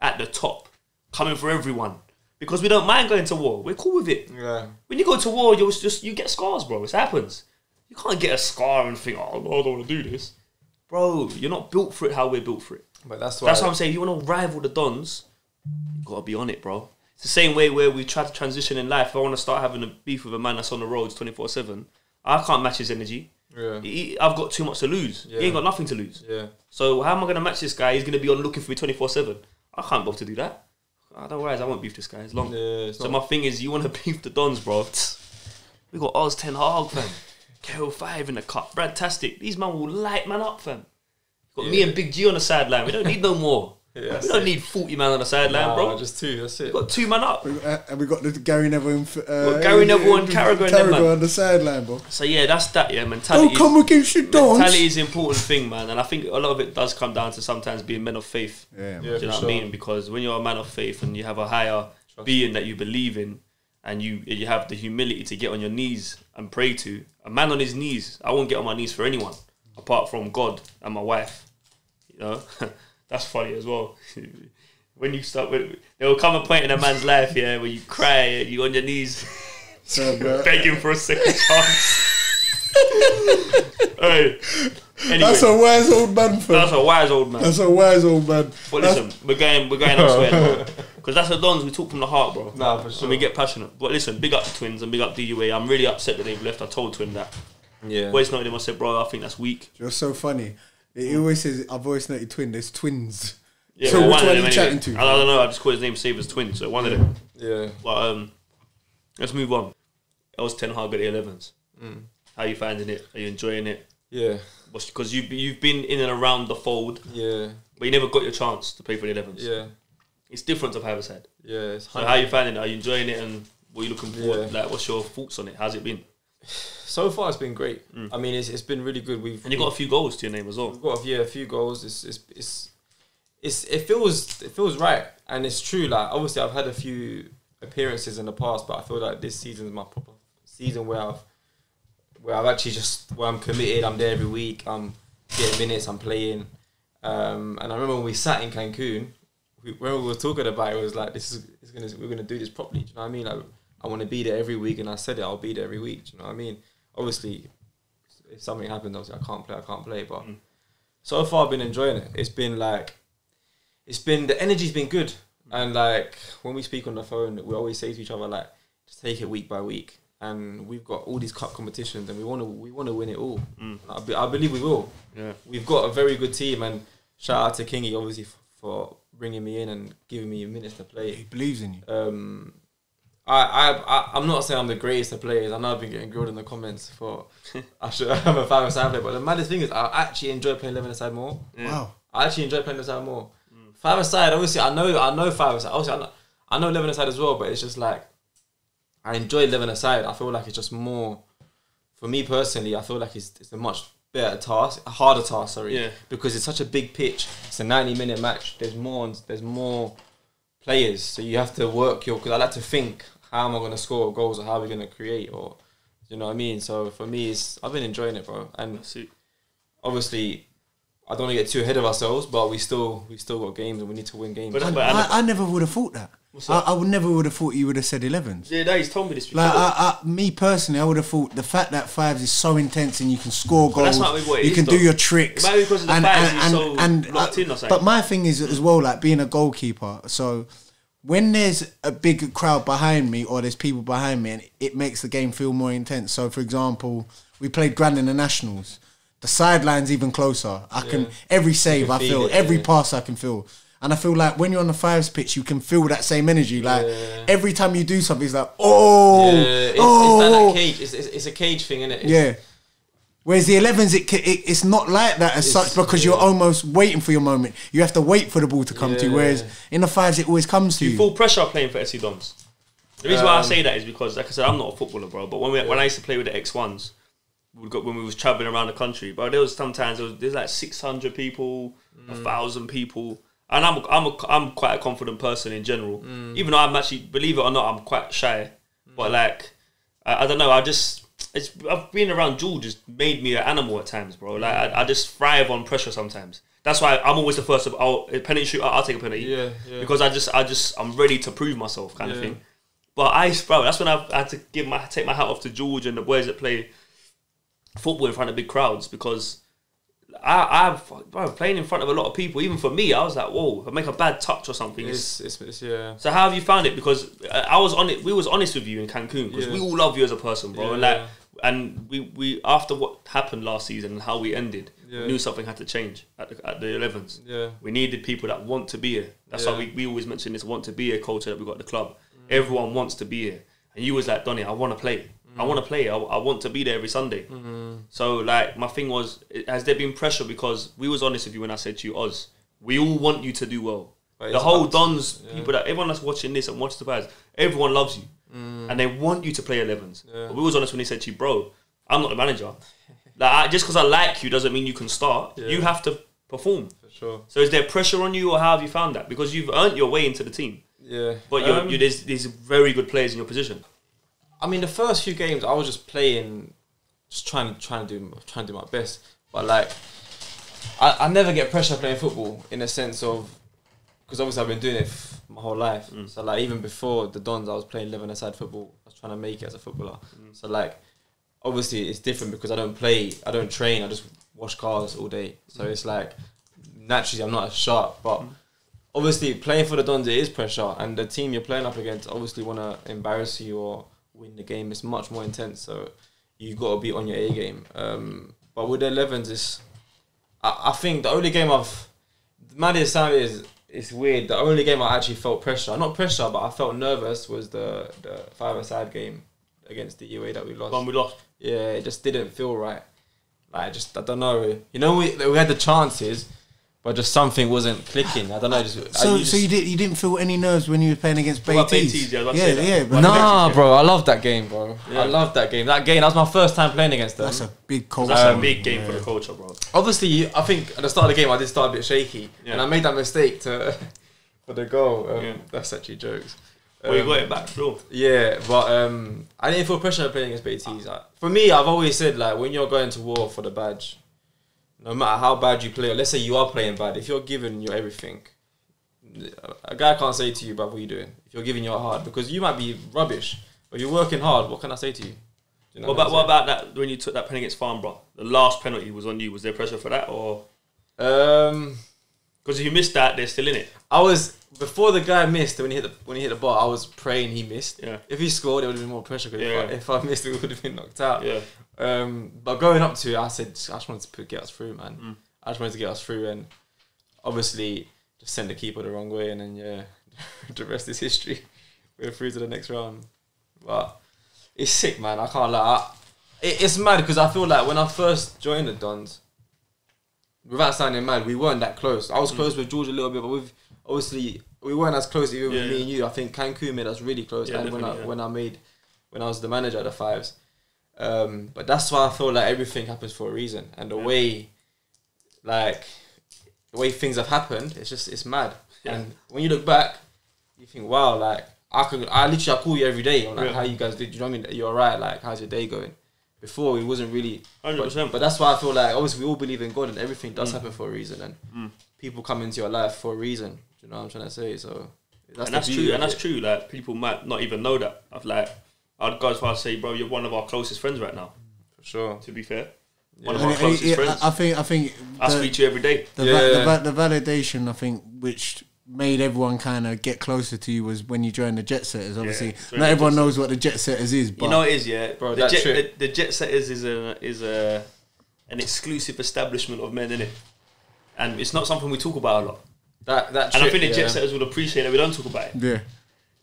At the top. Coming for everyone. Because we don't mind going to war. We're cool with it. Yeah. When you go to war, you get scars, bro. It happens. You can't get a scar and think, oh, no, I don't want to do this. Bro, you're not built for it how we're built for it. But that's what I'm saying. If you want to rival the Dons, you got to be on it, bro. It's the same way where we try to transition in life. If I want to start having a beef with a man that's on the roads 24/7, I can't match his energy. Yeah. I've got too much to lose. Yeah. He ain't got nothing to lose. Yeah. So how am I going to match this guy? He's going to be on looking for me 24/7. I can't bother to do that. Otherwise, I won't beef this guy. It's long. Yeah, so my thing is, you want to beef the Dons, bro. We got Oz Ten Hag, fam. KO5 in the cup. Brad-tastic. These man will light man up, fam. Got me and Big G on the sideline. We don't need no more. Yeah, we don't need 40 man on the sideline, bro. Just 2, that's it. We got 2 man up. And we got the Gary Neville and Gary Neville and Carragher on the sideline, bro. So yeah, that's that. Yeah, mentality. Don't come against your Dons. Mentality is an important thing, man, and I think a lot of it does come down to sometimes being men of faith. Yeah, do you know what I mean? Because when you're a man of faith and you have a higher being that you believe in, and you have the humility to get on your knees and pray to a man on his knees. I won't get on my knees for anyone apart from God and my wife. You know, that's funny as well. When you start, there will come a point in a man's life, yeah, where you cry and you on your knees, begging for a second chance. Hey, anyway, that's a wise old man. That's a wise old man. That's a wise old man. But listen, we're going elsewhere because that's the Dons. We talk from the heart, bro. Nah, for sure. And we get passionate. But listen, big up Twins and big up DUA. I'm really upset that they've left. I told Twin that. Yeah. Voice noted him. I said, bro, I think that's weak. You're so funny. He always says, "I voice noted Twin." There's twins. Yeah, so well, which one are you chatting to? I don't know. I just call his name Savers Twin. So one of them. Yeah. But let's move on. It was Ten Hag at the 11s. How are you finding it? Are you enjoying it? Yeah. Because you've been in and around the fold. Yeah. But you never got your chance to play for the 11s. Yeah. It's different to either side. Yeah. So how are you finding it? Are you enjoying it? And what are you looking for? Like, what's your thoughts on it? How's it been? So far, it's been great. I mean, it's been really good. And you got a few goals to your name as well. We've got a few goals. It feels right, and it's true. Like, obviously, I've had a few appearances in the past, but I feel like this season is my proper season where I've where I'm committed. I'm there every week. I'm getting minutes. I'm playing. And I remember when we sat in Cancun, when we were talking about it, was like, we're gonna do this properly. Do you know what I mean? Like, I want to be there every week, and I said it. I'll be there every week. Do you know what I mean? Obviously, if something happens, obviously I can't play. But so far, I've been enjoying it. The energy's been good. And like when we speak on the phone, we always say to each other, like, just take it week by week. And we've got all these cup competitions, and we want to win it all. I believe we will. Yeah, we've got a very good team, and shout out to Kingy obviously for bringing me in and giving me minutes to play. He believes in you. I'm not saying I'm the greatest of players. I know I've been getting grilled in the comments for I'm a 5-a-side player, but the maddest thing is I actually enjoy playing 11-a-side more. Yeah. Wow. I actually enjoy playing 11-a-side more. 5-a-side, obviously, I know 5-a-side. Obviously, I know 11-a-side as well, but it's just like, I enjoy 11-a-side. I feel like it's just more, for me personally, I feel like it's a much better task, a harder task, because it's such a big pitch. It's a 90-minute match. There's more players, so you have to work because I like to think, how am I going to score goals, or how are we going to create, or, you know what I mean? So for me, I've been enjoying it, bro. And obviously, I don't want to get too ahead of ourselves, but we still got games, and we need to win games. I never would have thought that. I never would have thought you would have said 11s. Yeah, no, he's told me this before. Like, me personally, I would have thought the fact that 5s is so intense and you can score goals, what you can do your tricks. It might be because of the 5s he's so locked in or something. But my thing is as well, like being a goalkeeper, so when there's a big crowd behind me or there's people behind me, and it makes the game feel more intense. So, for example, we played Grand in the Nationals. The sideline's even closer. Every save I feel, every pass I can feel. And I feel like when you're on the 5s pitch, you can feel that same energy. Like every time you do something, it's like, it's like that cage. It's a cage thing, isn't it? Whereas the 11s, it's not like that as such, because you're almost waiting for your moment. You have to wait for the ball to come to you. Whereas in the 5s, it always comes to you. You feel pressure playing for SC Dons. The reason why I say that is because, like I said, I'm not a footballer, bro. But when I used to play with the X1s, when we was travelling around the country, but there was sometimes there's like 600 people, 1,000 people. And I'm quite a confident person in general. Even though I'm actually, believe it or not, I'm quite shy. But like, I don't know. I've been around George has made me an animal at times, bro. Like I just thrive on pressure sometimes. That's why I'm always the first. Penalty shoot, I'll take a penalty. Because I'm ready to prove myself, kind of thing. But that's when I had to take my hat off to George and the boys that play football in front of big crowds, because bro, playing in front of a lot of people, even for me, I was like, whoa, if I make a bad touch or something. So how have you found it? Because we was honest with you in Cancun, because we all love you as a person, bro. And we after what happened last season and how we ended, we knew something had to change at the 11s. We needed people that want to be here. That's why we always mention this want to be here culture that we got at the club. Everyone wants to be here. And you was like, Donny, I want to play. I want to play. I want to be there every Sunday. So, like, my thing was, has there been pressure? Because we was honest with you when I said to you, Oz, we all want you to do well. But the whole Dons, people that everyone that's watching this and watches the players, everyone loves you, and they want you to play 11s. But we was honest when he said to you, bro, I'm not the manager. Like, just because I like you doesn't mean you can start. You have to perform. For sure. So is there pressure on you, or how have you found that? Because you've earned your way into the team. But there's very good players in your position. I mean, the first few games, I was just playing, just trying to do my best. But like, I never get pressure playing football, in a sense of, because obviously I've been doing it my whole life. So like, even before the Dons, I was playing 11-a-side football. I was trying to make it as a footballer. So like, obviously it's different because I don't train. I just wash cars all day. So it's like, naturally I'm not as sharp, but. Obviously, playing for the Dons, it is pressure, and the team you're playing up against obviously want to embarrass you or win the game. It's much more intense, so you've got to be on your A game. But with the 11s, I think the only game the maddest sound is, it's weird, the only game I actually felt pressure, not pressure, but I felt nervous, was the 5-a-side game against the UA that we lost. When we lost? Yeah, it just didn't feel right. Like, I don't know. You know, we had the chances, but just something wasn't clicking. I don't know. So you didn't feel any nerves when you were playing against Beatties? Nah, bro. I love that game, bro. I love that game. That was my first time playing against them. That's a big culture. That's a big game for the culture, bro. Obviously, I think at the start of the game I did start a bit shaky, and I made that mistake for the goal. That's actually jokes. Well, you got it back, still. Yeah, but I didn't feel pressure playing against Beatties. Like, for me, I've always said, like, when you're going to war for the badge, no matter how bad you play, or let's say you are playing bad, if you're giving your everything, a guy can't say to you, "Bruv, what are you doing?" If you're giving your heart, because you might be rubbish, but you're working hard. What can I say to you? Do you know what about that when you took that penalty against Farnborough? The last penalty was on you. Was there pressure for that, or because if you missed that, they're still in it? I was before the guy missed when he hit the bar. I was praying he missed. Yeah. If he scored, there would have been more pressure. Cause if I missed, it would have been knocked out. Yeah. But going up to it, I said I just wanted to get us through, man. I just wanted to get us through, and obviously just send the keeper the wrong way, and then the rest is history. We're through to the next round. But it's sick, man. I can't lie. It's mad because I feel like when I first joined the Dons, without sounding mad, we weren't that close. I was close with George a little bit, but obviously we weren't as close even with me and you. I think Cancun made us really close. Yeah, and when I was the manager at the Fives, but that's why I feel like everything happens for a reason, and the way things have happened, it's mad. Yeah. And when you look back, you think, wow, like I call you every day. I'm like, how you guys did? You know what I mean? You're alright. Like, how's your day going? Before it wasn't really 100%. But that's why I feel like obviously we all believe in God, and everything does happen for a rean, and people come into your life for a reason. Do you know what I'm trying to say? So that's true. And that's true. Like, people might not even know that. I'd go as far as say, bro, you're one of our closest friends right now. For sure. To be fair, one of our closest friends. I think I speak to you every day. The validation, I think, which made everyone kind of get closer to you was when you joined the Jet Setters. Obviously, not everyone knows what the Jet Setters is, but you know it is, yeah, bro. The Jet Setters is an exclusive establishment of men, innit? And it's not something we talk about a lot. And I think the Jet Setters would appreciate that we don't talk about it. Yeah.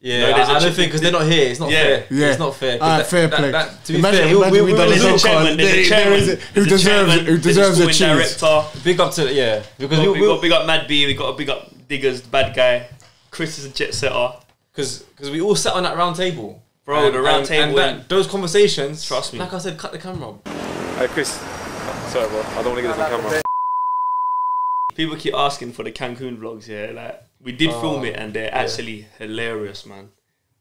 Yeah, no, I don't think because they're not here. It's not fair. Yeah. It's not fair. Fair play. To be fair, there's a chairman who deserves a cheers. Director. Big up to because we got big up Mad B. We got to big up Diggers, the bad guy. Chris is a jet setter. Because we all sat on that round table, bro. The round table and those conversations. Trust me. Like I said, cut the camera. Hey Chris, sorry bro, I don't want to get this on camera. People keep asking for the Cancun vlogs, yeah. Like, we did film it, and they're actually hilarious, man.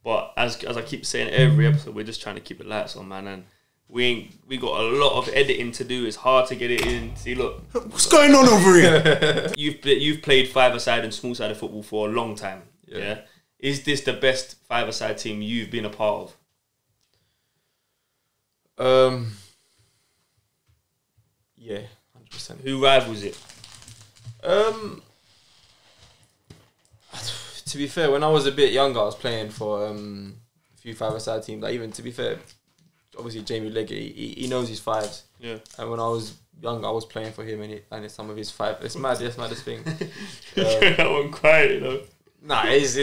But as I keep saying, every episode we're just trying to keep the lights on, man. And we got a lot of editing to do. It's hard to get it in. See, look, what's going on over here? You've played five-a-side and small-sided football for a long time. Yeah. Is this the best five-a-side team you've been a part of? Yeah, 100%. Who rivals it? To be fair, when I was a bit younger, I was playing for a few five-a-side teams. Like, even to be fair, obviously Jamie Leggett, he knows his fives. Yeah. And when I was young, I was playing for him and some of his five. It's mad. That's mad this thing. That one quiet, you know. Nah, it's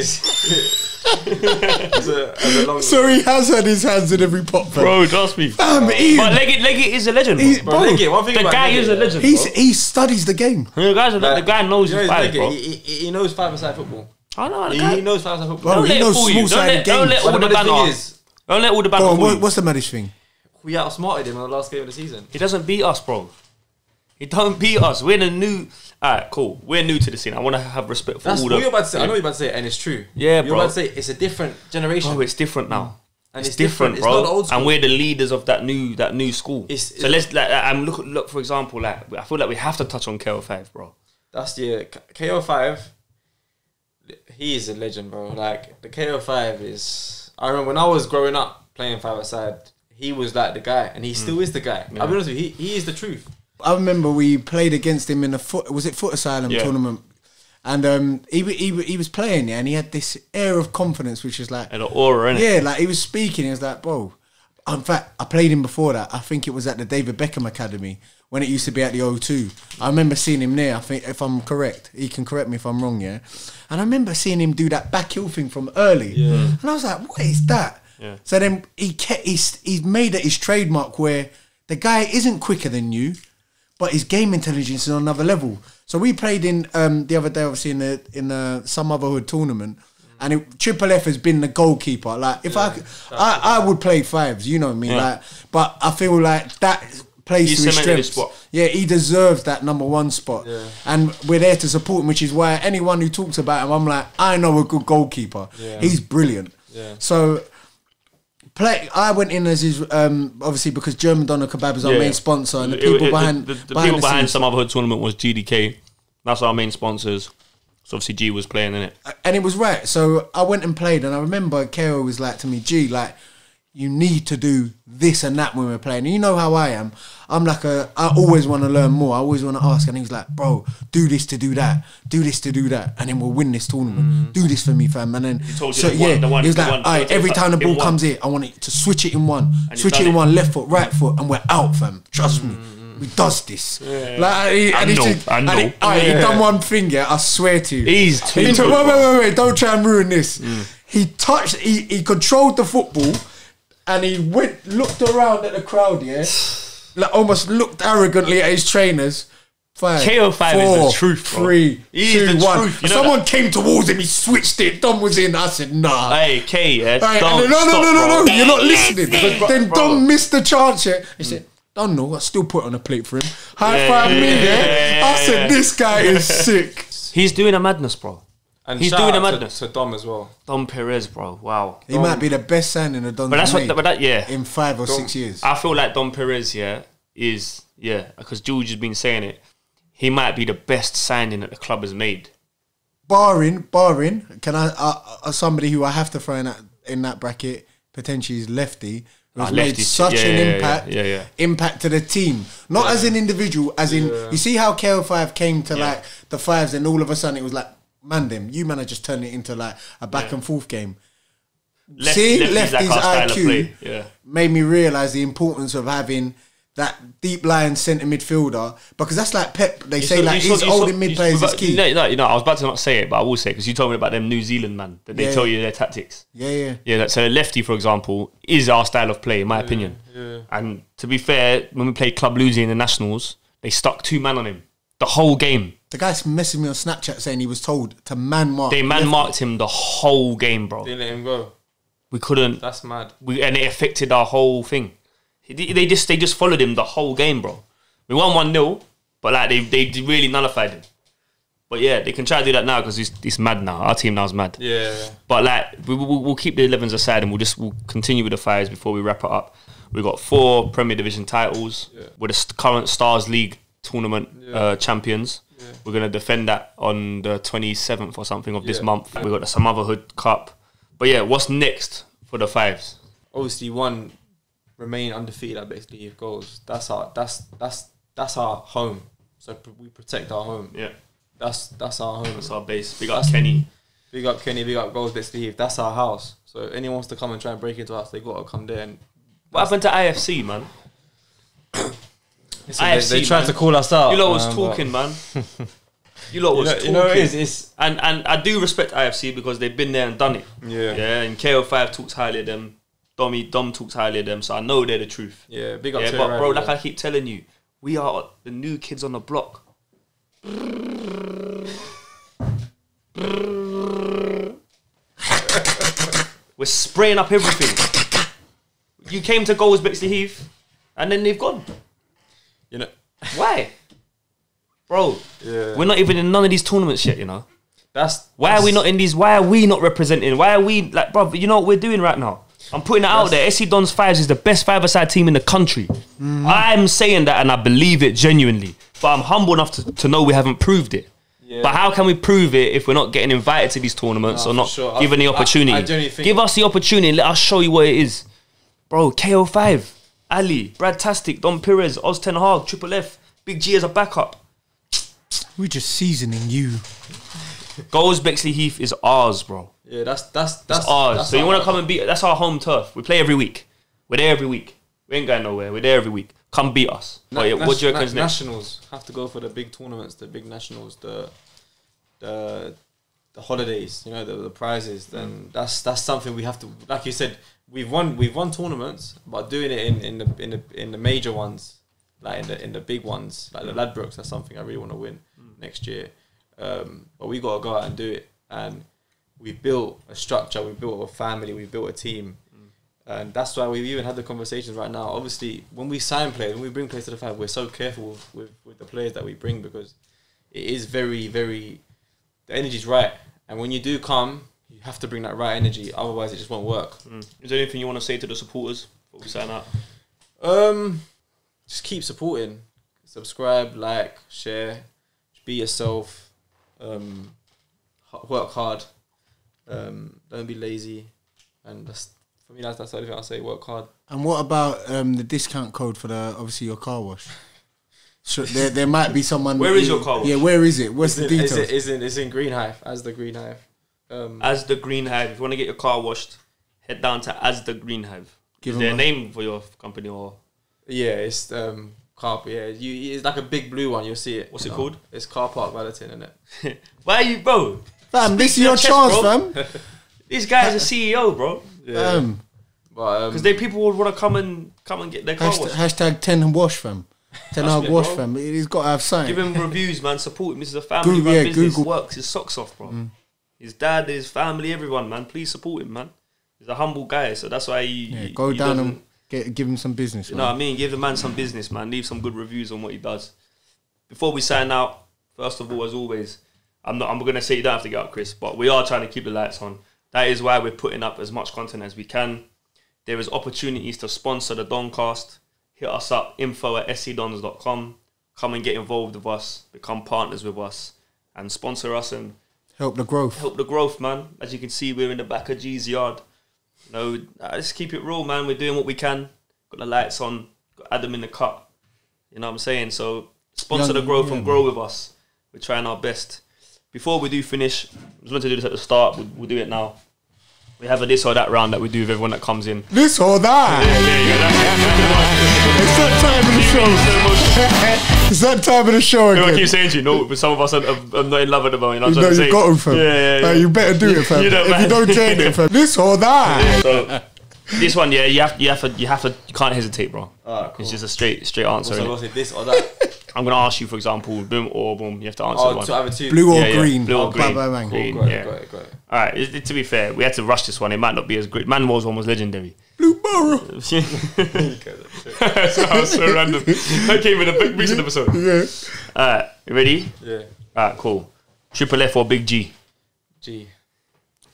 a long. So he has had his hands in every pot, bro. Trust me. But Leggett is a legend, bro. Leggett, one thing the about guy Leggett, is a legend. He studies the game. The guy knows his five, bro. He knows five-a-side football. I know. He knows five-a-side football. Bro, he knows small-sided games. Don't let all the banner. Don't let all the banner. Bro, what's the maddest thing? We outsmarted him on the last game of the season. He doesn't beat us, bro. He don't beat us. We're the new. Alright, cool. We're new to the scene. I want to have respect for all what you're about to say. I know what you're about to say, and it's true. Yeah, you're about to say it's a different generation. Bro, it's different now. And it's different, bro. It's not old school. And we're the leaders of that new school. So let's look for example. Like, I feel like we have to touch on KO5, bro. That's KO5. He is a legend, bro. Like, the KO5 is. I remember when I was growing up playing five-a-side, he was like the guy, and he still is the guy. Yeah. I'll be honest with you, he is the truth. I remember we played against him in the Foot Asylum tournament, and he was playing, and he had this air of confidence, which is like an aura, innit? Yeah, like he was speaking. He was like, "Bro." In fact, I played him before that. I think it was at the David Beckham Academy when it used to be at the O2. I remember seeing him there. I think, if I'm correct, he can correct me if I'm wrong. Yeah, and I remember seeing him do that back heel thing from early, and I was like, "What is that?" Yeah. So then he's made it his trademark where the guy isn't quicker than you, but his game intelligence is on another level. So we played in the other day, obviously in the some otherhood tournament, and Triple F has been the goalkeeper. Like if I would play fives, you know what I mean. Yeah. Like, but I feel like that plays to his strengths. Yeah, he deserves that #1 spot, and we're there to support him. Which is why anyone who talks about him, I'm like, I know a good goalkeeper. Yeah. He's brilliant. Yeah. So I went in as his obviously because German Doner Kebab is our main sponsor, and the people behind the people behind scenes. Some Other Hood tournament was GDK. That's our main sponsors. So obviously G was playing in it. And it was right. So I went and played, and I remember KO was like to me, G, like, you need to do this and that when we're playing. And you know how I am. I'm like I always want to learn more. I always want to ask. And he was like, bro, do this to do that. Do this to do that. And then we'll win this tournament. Do this for me, fam. And then, told you so the one- the one- he was the like, one- all right, every time the in ball one. comes here, I want it to switch it in one. And Switch you've it in done one, left foot, right foot, and we're out, fam. Trust me. We does this. Like, he done one thing, yeah, I swear to you. He's too He took, good, wait, don't try and ruin this. He controlled the football, and he looked around at the crowd, yeah, like almost looked arrogantly at his trainers. 5, KO5 is the truth, bro. 3, He's 2, the 1. truth, you know Someone that? came towards him, he switched it, Dom was in, I said, nah. Hey, K, yeah, Right, don't and then, stop, no, bro. you're not listening. Then bro. Dom missed the chance, yeah. He said, don't know, I still put it on a plate for him. High five me, yeah. I said, this guy is sick. He's doing a madness, bro. And He's shout doing out a madness. to Dom as well. Dom Perez, bro. Wow. He might be the best signing of Don But that's made what. But that, yeah. in 5 or 6 years. I feel like Dom Perez, yeah, is because George has been saying it. He might be the best signing that the club has made. Barring, can I somebody who I have to throw in that bracket potentially is Lefty, who's made Lefty's- such an impact, yeah. impact to the team, not as an individual, as in you see how KO5 came to like the fives, and all of a sudden it was like, man, you man are just turning it into like a back and forth game. Seeing Lefty's our style of play. IQ Yeah. made me realise the importance of having that deep line centre midfielder, because that's like Pep. They say like his holding mid players is key. I was about to not say it, but I will say it because you told me about them New Zealand man that they tell you their tactics. Yeah. So the lefty, for example, is our style of play, in my opinion. Yeah. And to be fair, when we played Club Luzi in the Nationals, they stuck 2 man on him the whole game. The guy's messaging me on Snapchat saying he was told to man mark. They man marked him the whole game, bro. Didn't let him go. We couldn't. That's mad. And it affected our whole thing. They just followed him the whole game, bro. We won 1-0, but like they really nullified him. But yeah, they can try to do that now because it's mad now. Our team now is mad. Yeah. But like we'll keep the 11s aside and we'll continue with the fives before we wrap it up. We got 4 Premier Division titles. Yeah. We're the current Stars League tournament champions. Yeah. We're gonna defend that on the 27th or something of this month. We got the Some Other Hood Cup. But yeah, what's next for the fives? Obviously, remain undefeated at Bexley Heath goals. That's our home. So we protect our home. Yeah, that's our home. That's our base. Big up Kenny. Big up Kenny. Big up Goals Bexley Heath. That's our house. So if anyone wants to come and try and break into us, they got to come there. And What happened to IFC, man? IFC, they tried to call us out. You lot was talking, man. You lot was talking. You know it's and I do respect IFC because they've been there and done it. Yeah. And KO5 talks highly of them. Dom talks highly of them, so I know they're the truth. Yeah, big up to but bro, like I keep telling you, we are the new kids on the block. We're spraying up everything. You came to Goals Bexley Heath, and then they've gone. You know Why? Bro, we're not even in none of these tournaments yet, you know. Why are we not in these? Why are we not representing? Why are we like, bro? You know what we're doing right now? I'm putting it out there. SC Dons Fives is the best five-a-side team in the country. I'm saying that and I believe it genuinely. But I'm humble enough to know we haven't proved it. Yeah. But how can we prove it if we're not getting invited to these tournaments or not given the opportunity? I genuinely think give us the opportunity and let us show you what it is. Bro, KO5, Ali, Brad Tastic, Don Perez, Oz Ten Hag, Triple F, Big G as a backup. We're just seasoning you. Goals Bexley Heath is ours, bro. Yeah, that's ours. That's so you want to come and beat? That's our home turf. We play every week. We're there every week. We ain't going nowhere. We're there every week. Come beat us. What do you reckon is next? Nationals have to go for the big tournaments, the big nationals, the holidays. You know, the prizes. Then that's something we have to. Like you said, we've won tournaments, but doing it in the major ones, like in the big ones, like the Ladbrokes. That's something I really want to win next year. But we got to go out and do it. And we've built a structure, we've built a family, we've built a team. And that's why we've even had the conversations right now. Obviously, when we sign players, when we bring players to the five, we're so careful with the players that we bring because it is very, very... The energy's right. And when you do come, you have to bring that right energy, otherwise it just won't work. Is there anything you want to say to the supporters before we sign out? Just keep supporting, subscribe, like, share, be yourself, work hard, don't be lazy, and that's for me. That's the only thing I'll say. Work hard. And what about the discount code for obviously your car wash? So there might be someone. Where is your car wash? Yeah, where is it? What's the details? It's in Green Hive, as the Green Hive. As the Green Hive. If you want to get your car washed, head down to As the Green Hive. Is there a name for your company or? Yeah, it's carpet. Yeah, it's like a big blue one. You'll see it. What's it called? It's Car Park Valeting, isn't it? Why are you, bro? Fam, this is your chest, chance, bro. fam. This guy's a CEO, bro. Yeah. But Because people would want to come and get their car washed. Hashtag 10 wash, fam. 10 Trust hour me, wash, bro. fam. He's got to have something. Give him reviews, man. Support him. This is a family Google, run yeah, business. Google. Works his socks off, bro. His dad, his family, everyone, man. Please support him, man. He's a humble guy, so that's why he Go he down doesn't- and give him some business, You man. know what I mean? Give the man some business, man. Leave some good reviews on what he does. Before we sign out, first of all, as always, I'm gonna say you don't have to get up, Chris, but we are trying to keep the lights on. That is why we're putting up as much content as we can. There is opportunities to sponsor the Doncast. Hit us up, info@scdons.com. Come and get involved with us, become partners with us, and sponsor us and Help the growth. help the growth, man. As you can see, we're in the back of G's yard. You know, just keep it real, man. We're doing what we can. Got the lights on. Got Adam in the cut. You know what I'm saying? So sponsor the growth and grow with us. We're trying our best. Before we do finish, I was meant to do this at the start. We'll do it now. We have a this or that round that we do with everyone that comes in. This or that. It's that time of the show. It's that time of the show I again. keep saying to you, no, but some of us are not in love at the moment. I'm You trying know to say. you got him, fam. Yeah. You better do it, fam. You know, if man. you don't join it, fam. This or that. So this one, yeah, you can't hesitate, bro. Alright, cool. It's just a straight answer. so innit? what's it, this or that? I'm gonna ask you, for example, boom or boom. You have to answer Oh, one. to have a two. Blue or Yeah, yeah. green. Blue or green. Bang, bang, bang. Green, Got yeah. it. All right. To be fair, we had to rush this one. It might not be as great. Manwell's one was legendary. Blue borough. That was so random. That came in a big recent episode. Yeah. All right, you ready? Yeah. All right, cool. Triple F or Big G? G.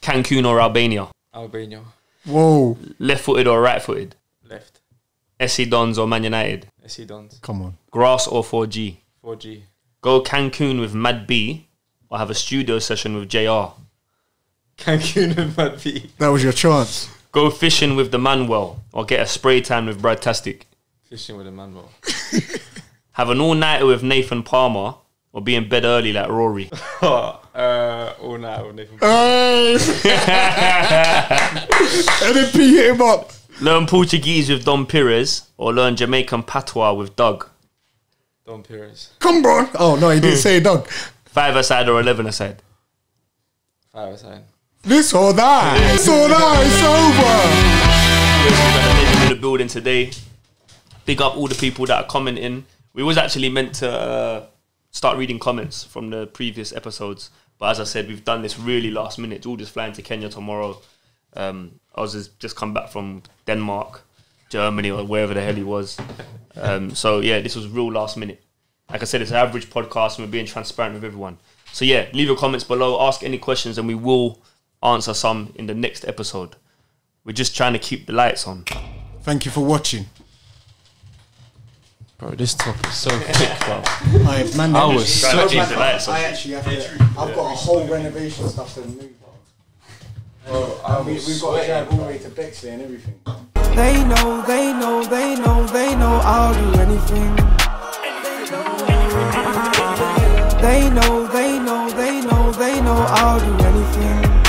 Cancun or Albania? Albania. Whoa. Left-footed or right-footed? Left. SC Dons or Man United? SC Dons. Come on. Grass or 4G? 4G. Go Cancun with Mad B or have a studio session with JR? Cancun and Mad B. That was your chance. Go fishing with the Manuel or get a spray tan with Brad Tastic? Fishing with a Manuel. Have an all-nighter with Nathan Palmer or be in bed early like Rory? All night with Nathan. Hey. NMP hit him up. Learn Portuguese with Don Pires or learn Jamaican patois with Doug? Don Pires. Come on. Oh, no, he didn't say dog. 5-a-side or 11-a-side? 5-a-side. This or that. This or that. It's over. We got a legend in the building today. Big up all the people that are commenting. We was actually meant to start reading comments from the previous episodes, but as I said, we've done this really last minute. It's all just flying to Kenya tomorrow. Oz just come back from Denmark, Germany, or wherever the hell he was. So yeah, this was real last minute. Like I said, it's an average podcast and we're being transparent with everyone. So yeah, leave your comments below, ask any questions and we will answer some in the next episode. We're just trying to keep the lights on. Thank you for watching. Bro, this top is so thick, bro. Alright, man. I was Trying so to keep the lights on. I actually have to. I've got a whole renovation stuff to move. We've got to drive all the way to Bexley and everything. They know I'll do anything. They know I'll do anything.